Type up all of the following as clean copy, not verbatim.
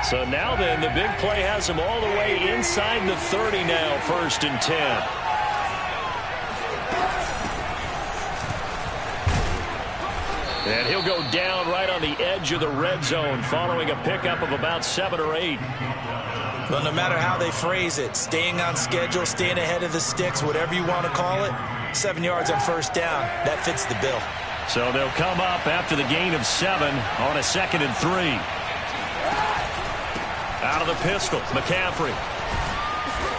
So now then, the big play has him all the way inside the 30 now, 1st and 10. And he'll go down right on the edge of the red zone following a pickup of about 7 or 8. Well, no matter how they phrase it, staying on schedule, staying ahead of the sticks, whatever you want to call it, 7 yards on 1st down, that fits the bill. So they'll come up after the gain of 7 on a 2nd and 3. Out of the pistol, McCaffrey.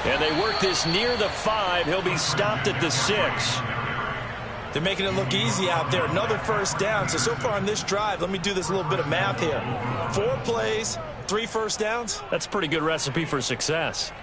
And they work this near the 5. He'll be stopped at the 6. They're making it look easy out there. Another 1st down. So far on this drive, let me do this little bit of math here. 4 plays, 3 1st downs. That's a pretty good recipe for success.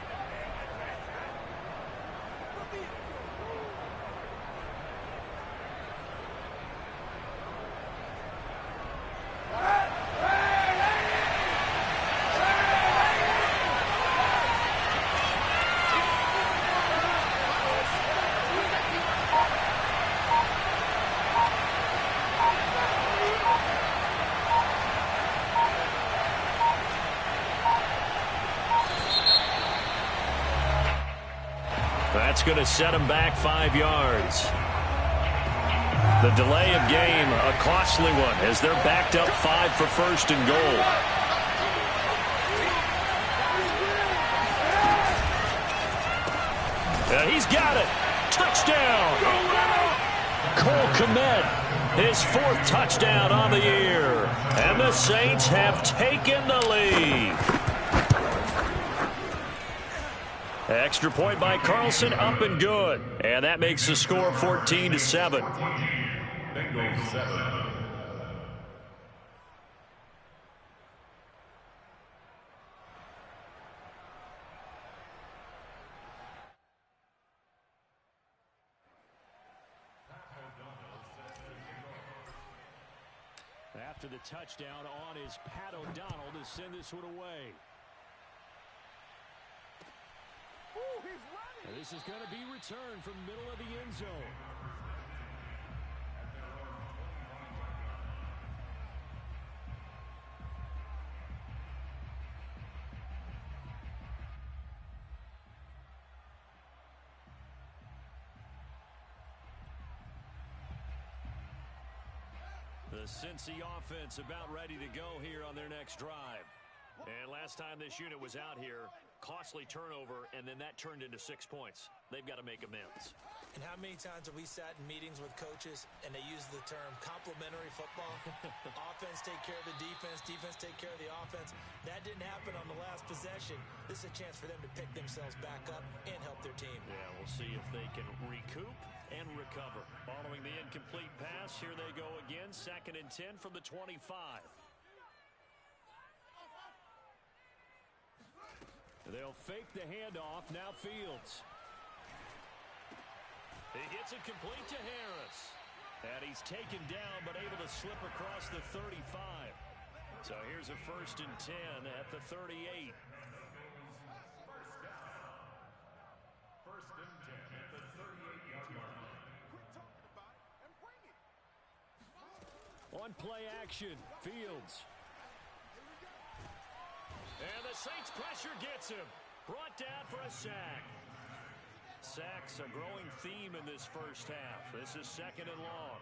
That's going to set him back 5 yards. The delay of game, a costly one, as they're backed up 5 for 1st and goal. And he's got it. Touchdown. Cole Kmet, his 4th touchdown on the year. And the Saints have taken the lead. Extra point by Carlson, up and good. And that makes the score 14-7. Bengals 7. After the touchdown on is Pat O'Donnell to send this one away. And this is going to be returned from the middle of the end zone. The Cincy offense about ready to go here on their next drive. And last time this unit was out here, costly turnover, and then that turned into 6 points. They've got to make amends. And how many times have we sat in meetings with coaches and they use the term complementary football? Offense take care of the defense, defense take care of the offense. That didn't happen on the last possession. This is a chance for them to pick themselves back up and help their team. Yeah, we'll see if they can recoup and recover. Following the incomplete pass, here they go again. 2nd and 10 from the 25. They'll fake the handoff. Now Fields. He gets it complete to Harris. And he's taken down, but able to slip across the 35. So here's a 1st and 10 at the 38. On play action, Fields. And the Saints pressure gets him. Brought down for a sack. Sacks a growing theme in this 1st half. This is 2nd and long.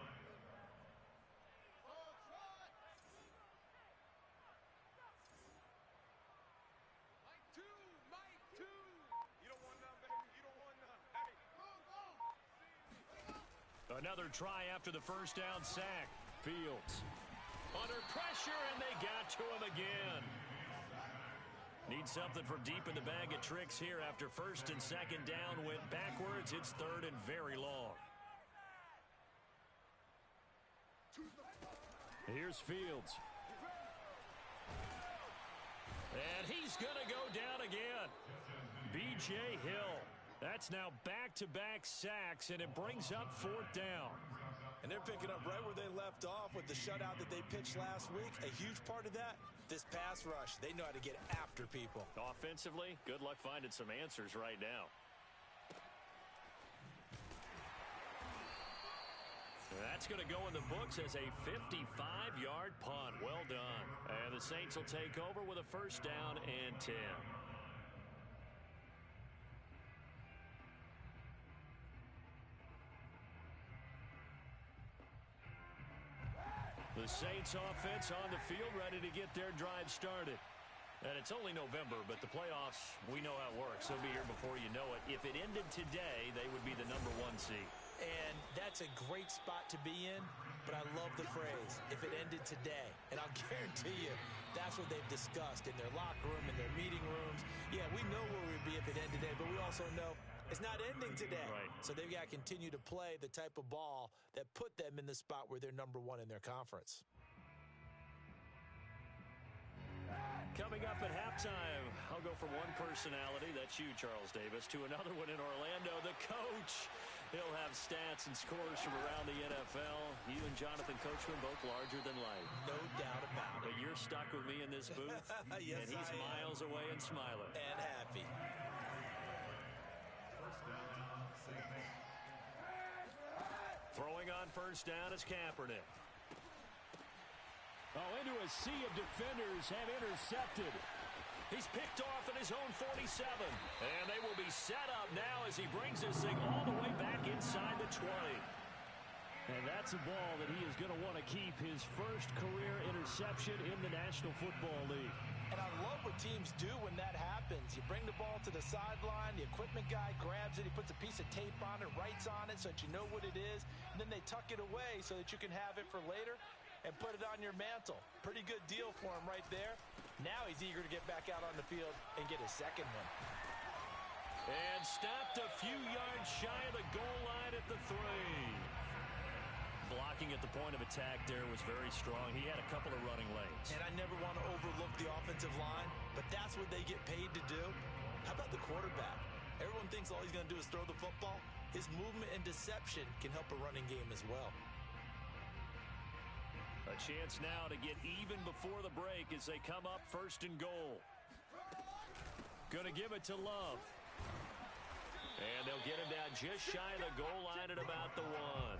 Another try after the 1st down sack. Fields under pressure, and they got to him again. Need something from deep in the bag of tricks here after 1st and 2nd down went backwards. It's 3rd and very long. Here's Fields. And he's going to go down again. B.J. Hill. That's now back-to-back sacks, and it brings up 4th down. And they're picking up right where they left off with the shutout that they pitched last week. A huge part of that, this pass rush. They know how to get after people. Offensively, good luck finding some answers right now. That's going to go in the books as a 55-yard punt. Well done. And the Saints will take over with a first down and 10. The Saints offense on the field, ready to get their drive started. And it's only November, but the playoffs, we know how it works. They'll be here before you know it. If it ended today, they would be the #1 seed. And that's a great spot to be in, but I love the phrase, if it ended today. And I'll guarantee you, that's what they've discussed in their locker room, in their meeting rooms. Yeah, we know where we'd be if it ended today, but we also know it's not ending today. Right. So they've got to continue to play the type of ball that put them in the spot where they're #1 in their conference. Coming up at halftime, I'll go from one personality, that's you, Charles Davis, to another one in Orlando, the coach. He'll have stats and scores from around the NFL. You and Jonathan Coachman, both larger than life. No doubt about it. But you're stuck with me in this booth, Yes, and he's miles away and smiling. And happy. Throwing on first down is Kaepernick. Oh, into a sea of defenders have intercepted. He's picked off at his own 47. And they will be set up now as he brings this thing all the way back inside the 20. And that's a ball that he is going to want to keep, his first career interception in the National Football League. And I love what teams do when that happens. You bring the ball to the sideline, the equipment guy grabs it, he puts a piece of tape on it, writes on it so that you know what it is, and then they tuck it away so that you can have it for later and put it on your mantle. Pretty good deal for him right there. Now he's eager to get back out on the field and get his second one. And stopped a few yards shy of the goal line at the 3. Blocking at the point of attack there was very strong. He had a couple of running lanes. And I never want to overlook the offensive line, but that's what they get paid to do. How about the quarterback? Everyone thinks all he's going to do is throw the football. His movement and deception can help a running game as well. A chance now to get even before the break as they come up first and goal. Going to give it to Love. And they'll get him down just shy of the goal line at about the 1.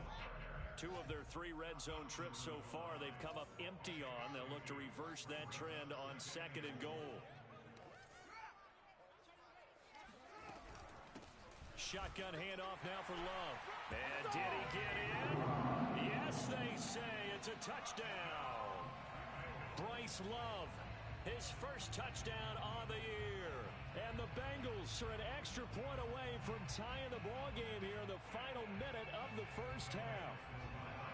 2 of their 3 red zone trips so far they've come up empty on. They'll look to reverse that trend on second and goal. Shotgun handoff now for Love. And did he get in? Yes, they say it's a touchdown. Bryce Love, his first touchdown on the year. And the Bengals are an extra point away from tying the ball game here in the final minute of the first half.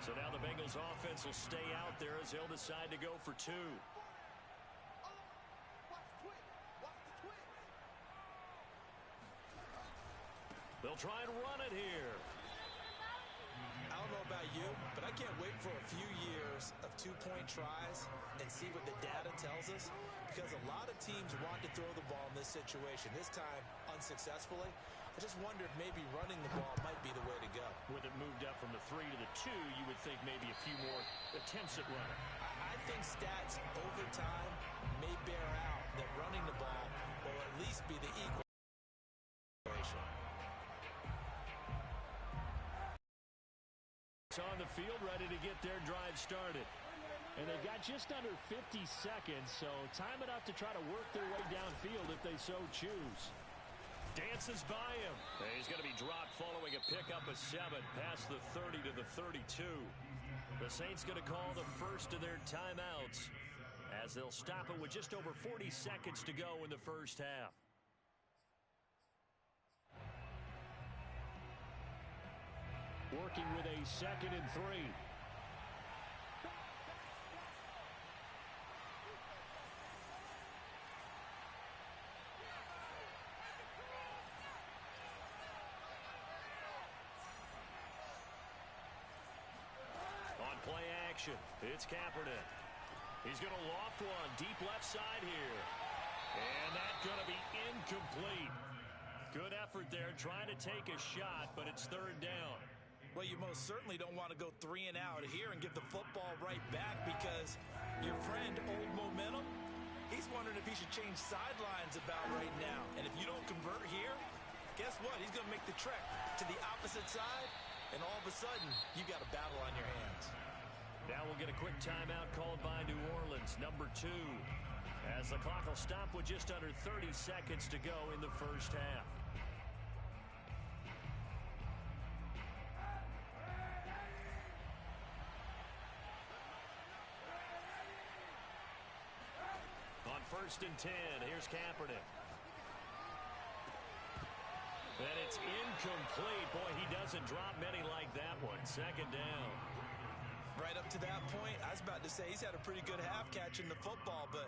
So now the Bengals offense will stay out there as they'll decide to go for 2. They'll try and run it here. I don't know about you, but I can't wait for a few years of 2-point tries and see what the data tells us, because a lot of teams want to throw the ball in this situation, this time unsuccessfully. I just wonder if maybe running the ball might be the way to go. With it moved up from the 3 to the 2, you would think maybe a few more attempts at running. I think stats over time may bear out that running the ball will at least be the equal situation. On the field, ready to get their drive started. And they've got just under 50 seconds, so time enough to try to work their way downfield if they so choose. Dances by him. And he's going to be dropped following a pickup of 7 past the 30 to the 32. The Saints going to call the first of their timeouts as they'll stop it with just over 40 seconds to go in the first half. Working with a 2nd and 3. On play action, it's Kaepernick. He's going to loft one deep left side here. And that's going to be incomplete. Good effort there trying to take a shot, but it's 3rd down. Well, you most certainly don't want to go 3 and out here and give the football right back, because your friend, Old Momentum, he's wondering if he should change sidelines about right now. And if you don't convert here, guess what? He's going to make the trek to the opposite side, and all of a sudden, you got a battle on your hands. Now we'll get a quick timeout called by New Orleans, number 2. As the clock will stop with just under 30 seconds to go in the first half. On 1st and 10, here's Kaepernick. And it's incomplete. Boy, he doesn't drop many like that one. 2nd down. Right up to that point, I was about to say he's had a pretty good half catching the football, but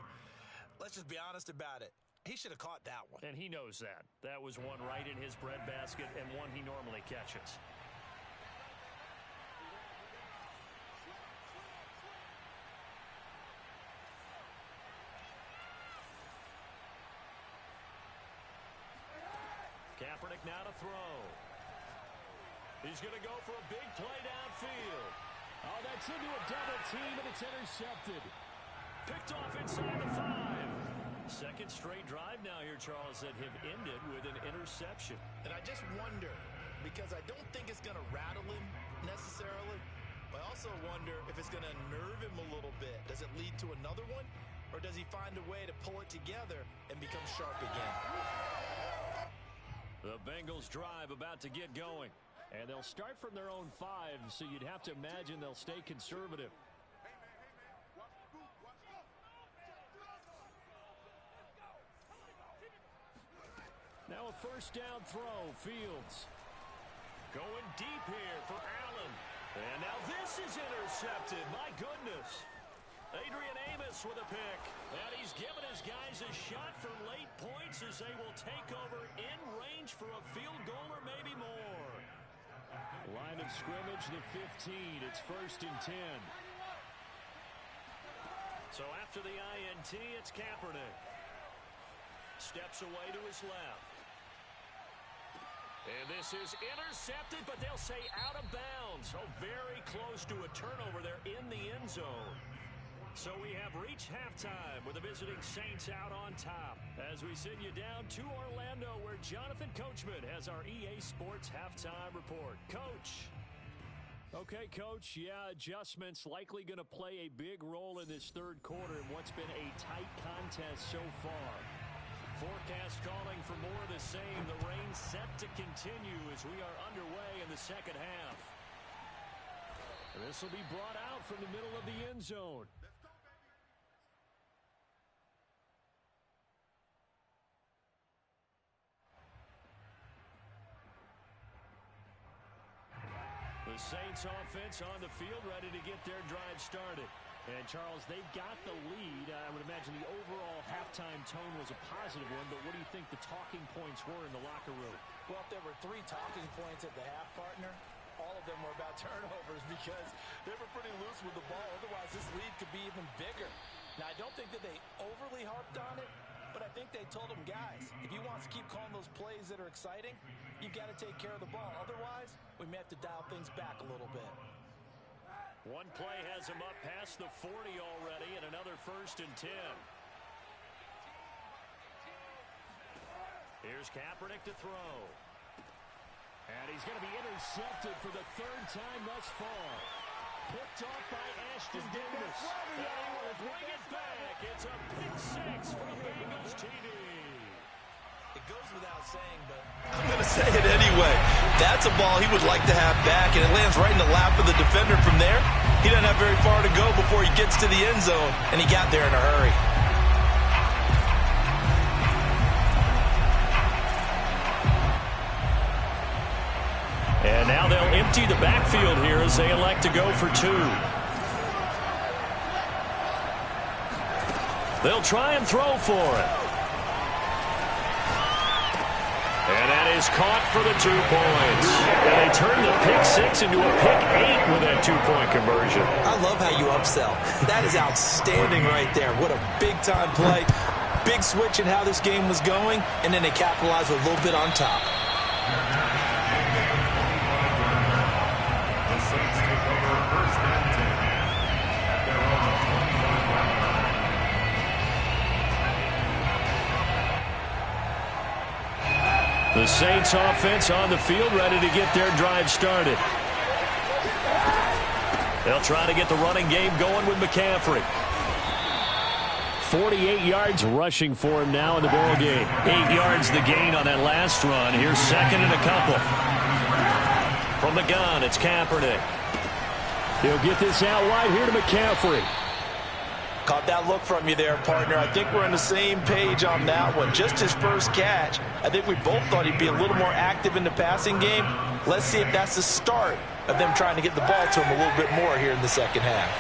let's just be honest about it. He should have caught that one. And he knows that. That was one right in his breadbasket and one he normally catches. Kaepernick now to throw. He's going to go for a big play downfield. Oh, that's into a double team, and it's intercepted. Picked off inside the 5. Second straight drive now here, Charles, that have ended with an interception. And I just wonder, because I don't think it's going to rattle him necessarily, but I also wonder if it's going to nerve him a little bit. Does it lead to another one, or does he find a way to pull it together and become sharp again? The Bengals drive about to get going. And they'll start from their own 5, so you'd have to imagine they'll stay conservative. Now a 1st down throw, Fields. Going deep here for Allen. And now this is intercepted. My goodness. Adrian Amos with a pick. And he's given his guys a shot for late points as they will take over in range for a field goal or maybe more. Line of scrimmage, the 15. It's 1st and 10. So after the INT, it's Kaepernick. Steps away to his left. And this is intercepted, but they'll say out of bounds. Oh, very close to a turnover there in the end zone. So we have reached halftime with the visiting Saints out on top. As we send you down to Orlando, where Jonathan Coachman has our EA Sports halftime report. Coach. Okay, Coach. Yeah, adjustments likely going to play a big role in this 3rd quarter in what's been a tight contest so far. Forecast calling for more of the same. The rain set to continue as we are underway in the 2nd half. This will be brought out from the middle of the end zone. The Saints offense on the field, ready to get their drive started. And, Charles, they've got the lead. I would imagine the overall halftime tone was a positive one, but what do you think the talking points were in the locker room? Well, if there were 3 talking points at the half, partner, all of them were about turnovers because they were pretty loose with the ball. Otherwise, this lead could be even bigger. Now, I don't think that they overly harped on it, but I think they told them, guys, if you want to keep calling those plays that are exciting, you've got to take care of the ball. Otherwise, we may have to dial things back a little bit. One play has him up past the 40 already, and another 1st and 10. Here's Kaepernick to throw. And he's going to be intercepted for the 3rd time thus far. Picked off by Ashton Davis. And he will bring it back. It's a pick 6 for the Bengals TD. It goes without saying, but I'm going to say it anyway. That's a ball he would like to have back, and it lands right in the lap of the defender from there. He doesn't have very far to go before he gets to the end zone, and he got there in a hurry. And now they'll empty the backfield here as they elect to go for 2. They'll try and throw for it. And that is caught for the 2 points. And they turn the pick 6 into a pick 8 with that 2-point conversion. I love how you upsell. That is outstanding right there. What a big-time play. Big switch in how this game was going, and then they capitalized with a little bit on top. The Saints take over 1st and 10 at their own 25-yard line. The Saints offense on the field, ready to get their drive started. They'll try to get the running game going with McCaffrey. 48 yards rushing for him now in the ball game. 8 yards the gain on that last run. Here's second and a couple. From the gun, it's Kaepernick. He'll get this out wide here to McCaffrey. Caught that look from you there, partner. I think we're on the same page on that one. Just his first catch. I think we both thought he'd be a little more active in the passing game. Let's see if that's the start of them trying to get the ball to him a little bit more here in the second half.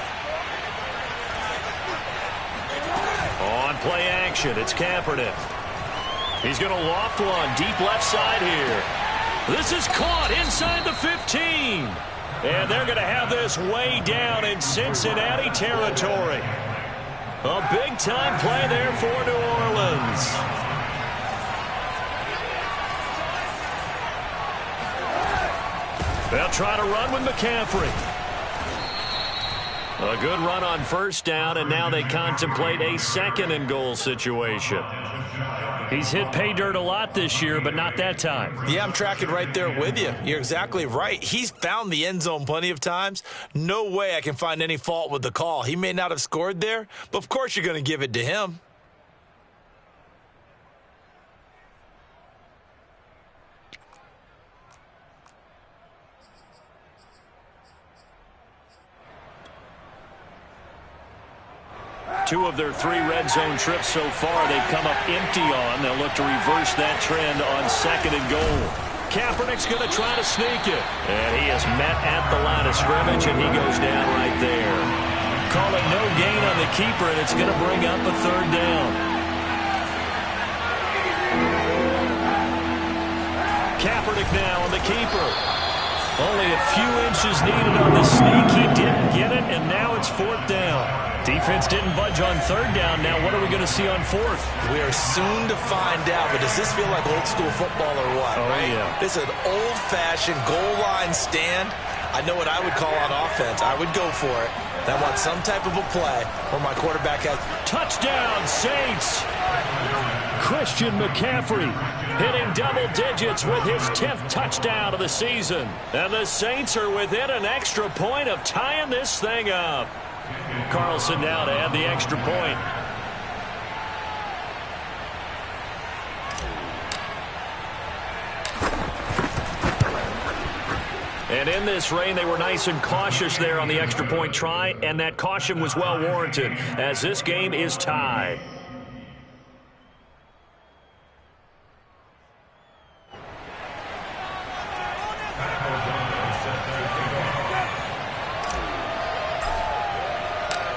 On play action, it's Kaepernick. He's going to loft one deep left side here. This is caught inside the 15. And they're going to have this way down in Cincinnati territory. A big-time play there for New Orleans. They'll try to run with McCaffrey. A good run on first down, and now they contemplate a second-and-goal situation. He's hit pay dirt a lot this year, but not that time. Yeah, I'm tracking right there with you. You're exactly right. He's found the end zone plenty of times. No way I can find any fault with the call. He may not have scored there, but of course you're going to give it to him. Two of their 3 red zone trips so far they've come up empty on. They'll look to reverse that trend on second and goal. Kaepernick's going to try to sneak it. And he is met at the line of scrimmage, and he goes down right there. Calling no gain on the keeper, and it's going to bring up a third down. Kaepernick now on the keeper. Only a few inches needed on the sneak. He didn't get it, and now it's fourth down. Defense didn't budge on third down. Now what are we going to see on fourth? We are soon to find out, but does this feel like old school football or what? Oh, right? yeah. This is an old-fashioned goal line stand. I know what I would call on offense. I would go for it. I want some type of a play where my quarterback has... Touchdown, Saints! Christian McCaffrey hitting double digits with his 10th touchdown of the season. And the Saints are within an extra point of tying this thing up. Carlson now to add the extra point. And in this rain, they were nice and cautious there on the extra point try, and that caution was well warranted as this game is tied.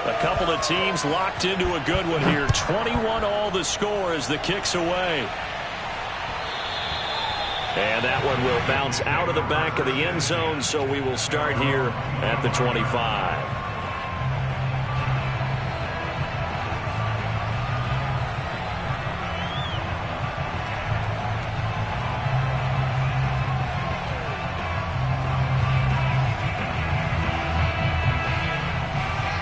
A couple of teams locked into a good one here. 21 all the score as the kick's away. And that one will bounce out of the back of the end zone, so we will start here at the 25.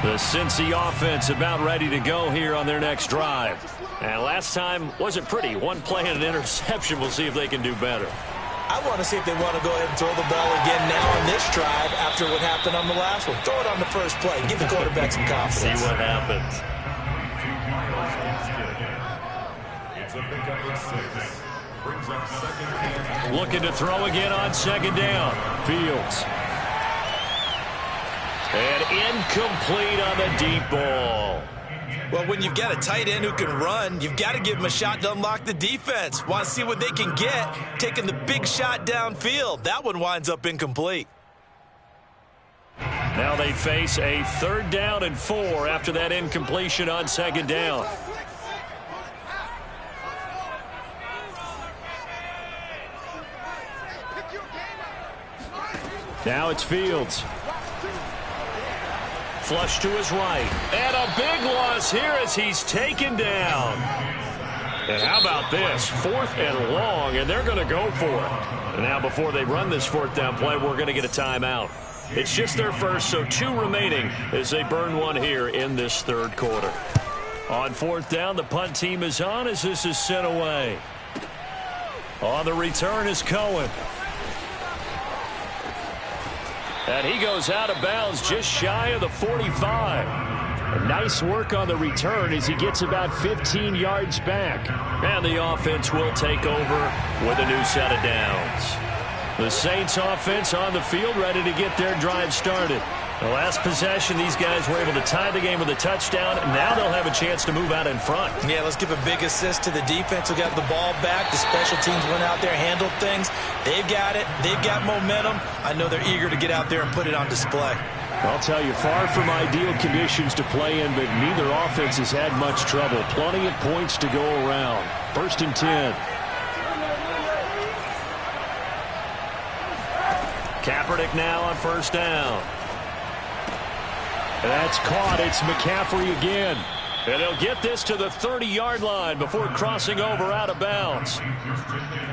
The Cincy offense about ready to go here on their next drive. And last time wasn't pretty. One play and an interception. We'll see if they can do better. I want to see if they want to go ahead and throw the ball again now on this drive after what happened on the last one. Throw it on the first play. Give the quarterback some confidence. See what happens. It's a pickup of 6. Brings up second and... Looking to throw again on second down. Fields. And incomplete on the deep ball. Well, when you've got a tight end who can run, you've got to give him a shot to unlock the defense. Want to see what they can get, taking the big shot downfield. That one winds up incomplete. Now they face a 3rd down and 4 after that incompletion on second down. Now it's Fields. Flush to his right. And a big loss here as he's taken down. And how about this? 4th and long, and they're going to go for it. And now before they run this 4th down play, we're going to get a timeout. It's just their first, so 2 remaining as they burn one here in this 3rd quarter. On 4th down, the punt team is on as this is sent away. On the return is Cohen. And he goes out of bounds just shy of the 45. And nice work on the return as he gets about 15 yards back. And the offense will take over with a new set of downs. The Saints offense on the field ready to get their drive started. The last possession, these guys were able to tie the game with a touchdown. Now they'll have a chance to move out in front. Yeah, let's give a big assist to the defense who got the ball back. The special teams went out there, handled things. They've got it. They've got momentum. I know they're eager to get out there and put it on display. I'll tell you, far from ideal conditions to play in, but neither offense has had much trouble. Plenty of points to go around. 1st and 10. Kaepernick now on 1st down. That's caught. It's McCaffrey again. And he'll get this to the 30-yard line before crossing over out of bounds.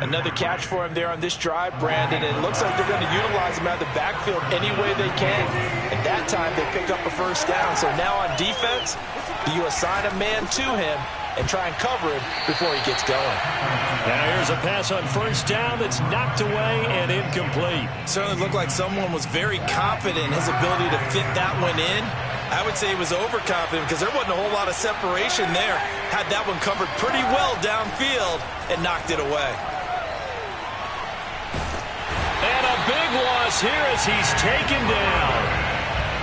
Another catch for him there on this drive, Brandon. And it looks like they're going to utilize him out of the backfield any way they can. At that time, they pick up a 1st down. So now on defense, do you assign a man to him and try and cover him before he gets going? Now here's a pass on 1st down that's knocked away and incomplete. Certainly looked like someone was very confident in his ability to fit that one in. I would say he was overconfident because there wasn't a whole lot of separation there. Had that one covered pretty well downfield and knocked it away. And a big loss here as he's taken down.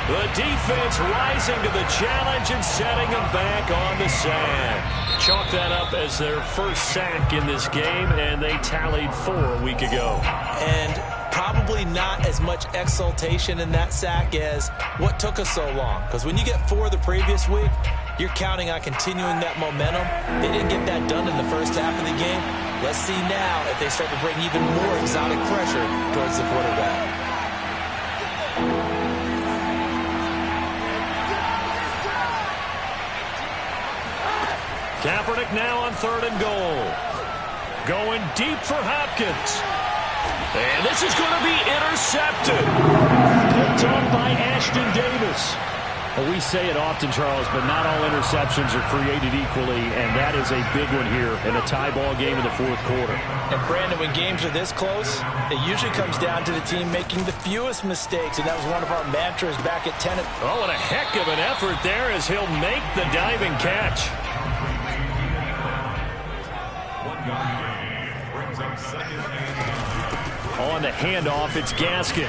The defense rising to the challenge and setting him back on the sack. Chalk that up as their 1st sack in this game, and they tallied 4 a week ago. And probably not as much exultation in that sack as what took us so long. Because when you get 4 the previous week, you're counting on continuing that momentum. They didn't get that done in the 1st half of the game. Let's see now if they start to bring even more exotic pressure towards the quarterback. Kaepernick now on 3rd and goal. Going deep for Hopkins. And this is going to be intercepted. Picked off by Ashton Davis. Well, we say it often, Charles, but not all interceptions are created equally, and that is a big one here in a tie ball game in the 4th quarter. And, Brandon, when games are this close, it usually comes down to the team making the fewest mistakes, and that was one of our mantras back at 10. Oh, and a heck of an effort there as he'll make the diving catch. On the handoff, it's Gaskin.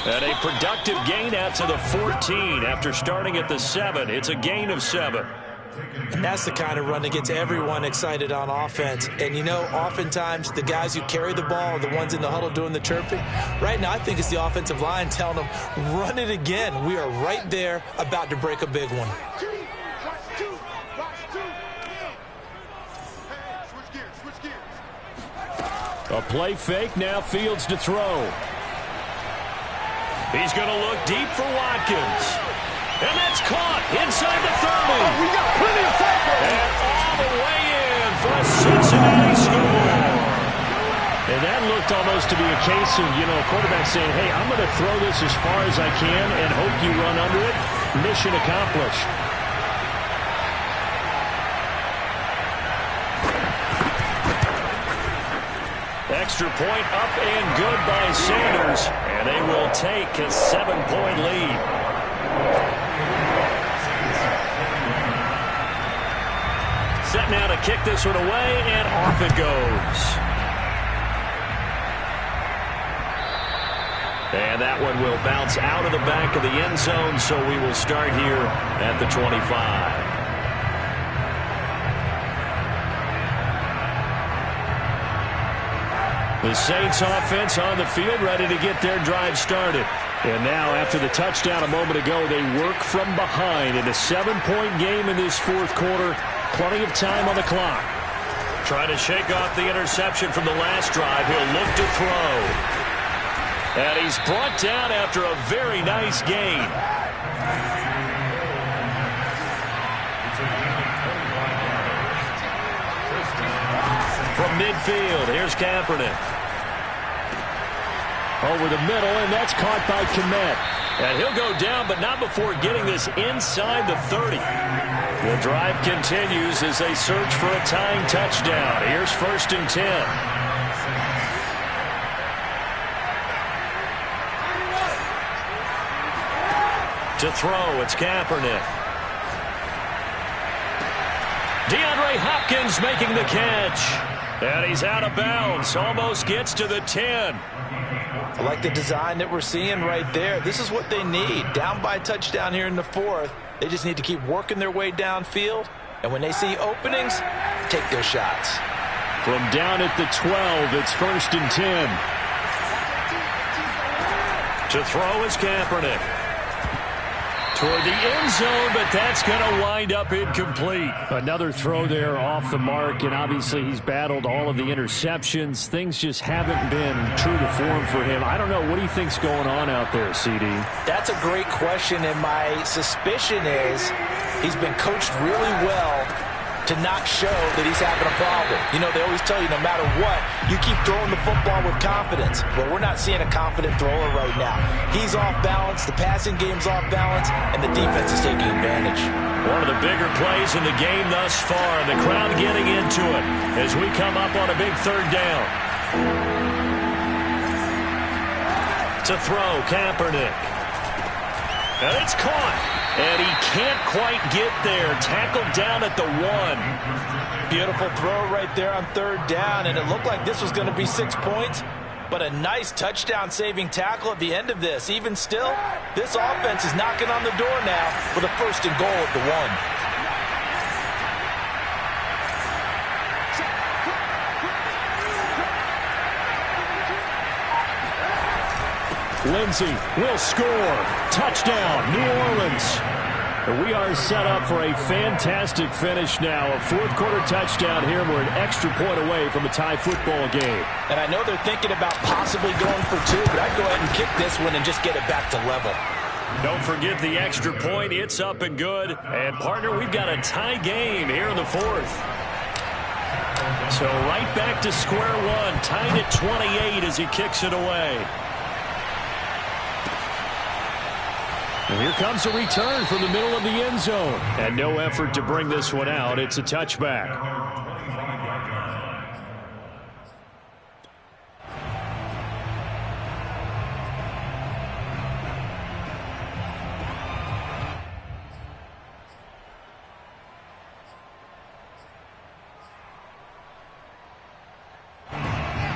And a productive gain out to the 14 after starting at the 7. It's a gain of 7. And that's the kind of run that gets everyone excited on offense. And, you know, oftentimes the guys who carry the ball are the ones in the huddle doing the chirping. Right now, I think it's the offensive line telling them, run it again. We are right there about to break a big one. A play fake, now Fields to throw. He's going to look deep for Watkins. And that's caught inside the 30. Oh, we got plenty of tackles. And all the way in for a Cincinnati score. And that looked almost to be a case of, you know, a quarterback saying, hey, I'm going to throw this as far as I can and hope you run under it. Mission accomplished. Extra point up and good by Sanders, and they will take a 7-point lead. Set now to kick this one away, and off it goes. And that one will bounce out of the back of the end zone, so we will start here at the 25. The Saints offense on the field ready to get their drive started. And now after the touchdown a moment ago, they work from behind in a 7-point game in this 4th quarter. Plenty of time on the clock. Trying to shake off the interception from the last drive. He'll look to throw. And he's brought down after a very nice gain. From midfield, here's Kaepernick. Over the middle, and that's caught by Kmet. And he'll go down, but not before getting this inside the 30. The drive continues as they search for a tying touchdown. Here's 1st and 10. To throw, it's Kaepernick. DeAndre Hopkins making the catch. And he's out of bounds. Almost gets to the 10. I like the design that we're seeing right there. This is what they need. Down by a touchdown here in the 4th. They just need to keep working their way downfield. And when they see openings, take their shots. From down at the 12, it's 1st and 10. To throw is Kaepernick. Toward the end zone, but that's going to wind up incomplete. Another throw there off the mark, and obviously he's battled all of the interceptions. Things just haven't been true to form for him. I don't know. What do you think's going on out there, CD? That's a great question, and my suspicion is he's been coached really well to not show that he's having a problem. You know, they always tell you no matter what, you keep throwing the football with confidence. Well, we're not seeing a confident thrower right now. He's off balance, the passing game's off balance, and the defense is taking advantage. One of the bigger plays in the game thus far, and the crowd getting into it as we come up on a big 3rd down. To throw, Kaepernick. And it's caught. And he can't quite get there. Tackled down at the 1. Beautiful throw right there on 3rd down, and it looked like this was going to be 6 points, but a nice touchdown-saving tackle at the end of this. Even still, this offense is knocking on the door now with a 1st and goal at the 1. Lindsey will score. Touchdown, New Orleans. We are set up for a fantastic finish now. A 4th quarter touchdown here. We're an extra point away from a tie football game. And I know they're thinking about possibly going for 2, but I'd go ahead and kick this one and just get it back to level. Don't forget the extra point. It's up and good. And, partner, we've got a tie game here in the 4th. So right back to square one. Tied at 28 as he kicks it away. And here comes a return from the middle of the end zone. And no effort to bring this one out. It's a touchback.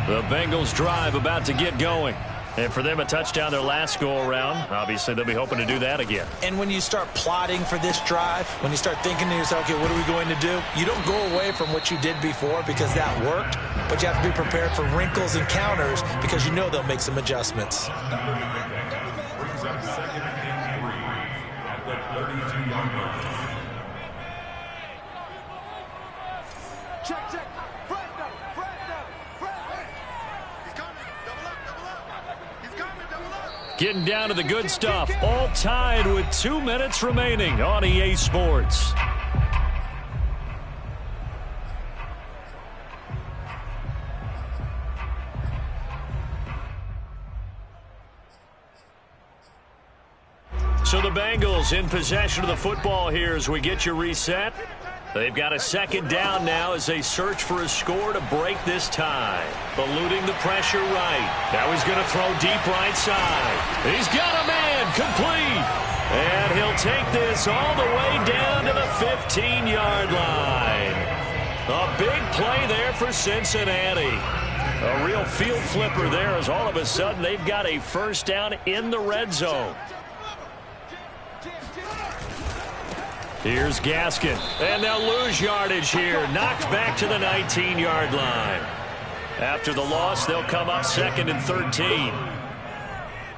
The Bengals drive about to get going. And for them, a touchdown their last go-around. Obviously, they'll be hoping to do that again. And when you start plotting for this drive, when you start thinking to yourself, okay, what are we going to do? You don't go away from what you did before because that worked, but you have to be prepared for wrinkles and counters because you know they'll make some adjustments. Brings up 2nd and 3 at the 32-yard line. Check. Fresno. He's coming. Double up. He's coming. Double up. Getting down to the good stuff. All tied with 2 minutes remaining on EA Sports. So the Bengals in possession of the football here as we get you reset. They've got a 2nd down now as they search for a score to break this tie. Eluding the pressure right. Now he's going to throw deep right side. He's got a man complete. And he'll take this all the way down to the 15-yard line. A big play there for Cincinnati. A real field flipper there as all of a sudden they've got a 1st down in the red zone. Here's Gaskin, and they'll lose yardage here. Knocked back to the 19-yard line. After the loss, they'll come up 2nd and 13.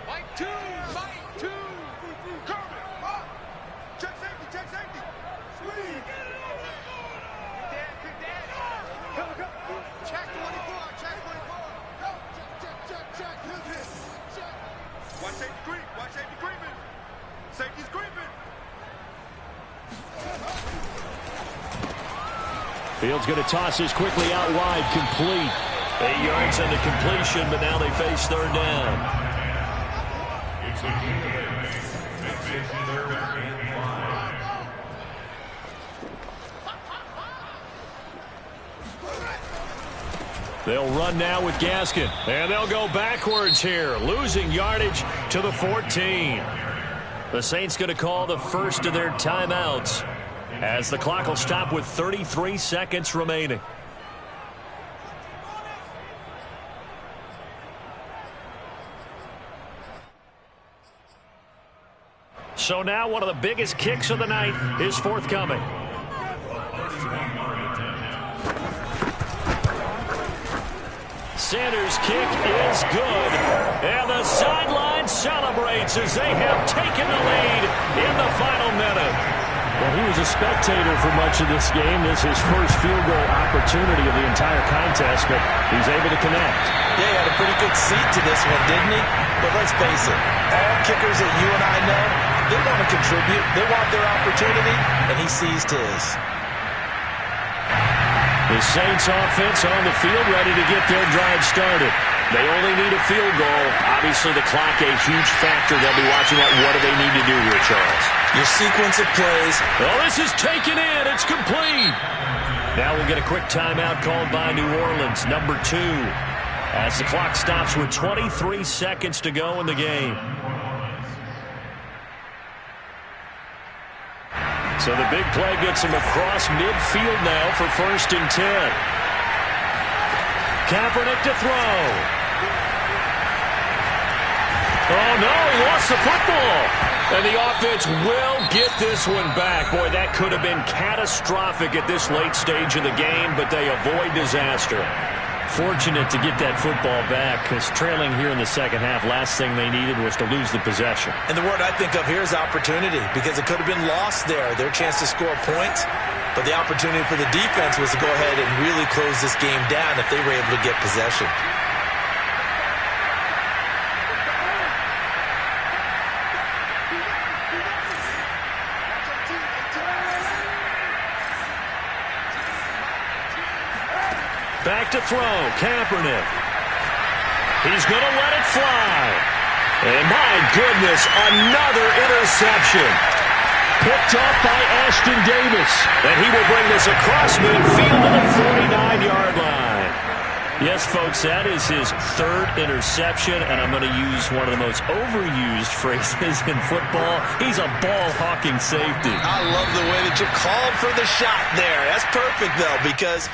Mike 2. Check safety. Squeeze. Check 24. Check. Watch safety creeping. Safety's creeping. Fields going to toss this quickly out wide, complete. 8 yards on the completion, but now they face 3rd down. It's a game of 3rd and 5. They'll run now with Gaskin, and they'll go backwards here, losing yardage to the 14. The Saints going to call the first of their timeouts as the clock will stop with 33 seconds remaining. So now one of the biggest kicks of the night is forthcoming. Sanders' kick is good. And the sideline celebrates as they have taken the lead in the final minute. Well, he was a spectator for much of this game. This is his first field goal opportunity of the entire contest, but he's able to connect. Yeah, he had a pretty good seat to this one, didn't he? But let's face it, all kickers that you and I know, they want to contribute. They want their opportunity, and he seized his. The Saints offense on the field ready to get their drive started. They only need a field goal. Obviously, the clock a huge factor. They'll be watching that. What do they need to do here, Charles? Your sequence of plays. Well, this is taken in. It's complete. Now we'll get a quick timeout called by New Orleans, number 2, as the clock stops with 23 seconds to go in the game. So the big play gets him across midfield now for 1st and 10. Kaepernick to throw. Oh, no, he lost the football. And the offense will get this one back. Boy, that could have been catastrophic at this late stage of the game, but they avoid disaster. Fortunate to get that football back, because trailing here in the second half, last thing they needed was to lose the possession. And the word I think of here is opportunity, because it could have been lost there, their chance to score points. But the opportunity for the defense was to go ahead and really close this game down if they were able to get possession. Back to throw, Kaepernick. He's going to let it fly. And my goodness, another interception. Picked off by Ashton Davis. And he will bring this across midfield to the 49-yard line. Yes, folks, that is his 3rd interception, and I'm going to use one of the most overused phrases in football. He's a ball-hawking safety. I love the way that you called for the shot there. That's perfect, though, because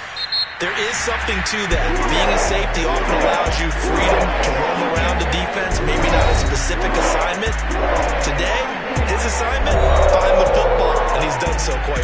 there is something to that. Being a safety often allows you freedom to roam around the defense, maybe not a specific assignment. Today, his assignment, find the football, and he's done so quite well.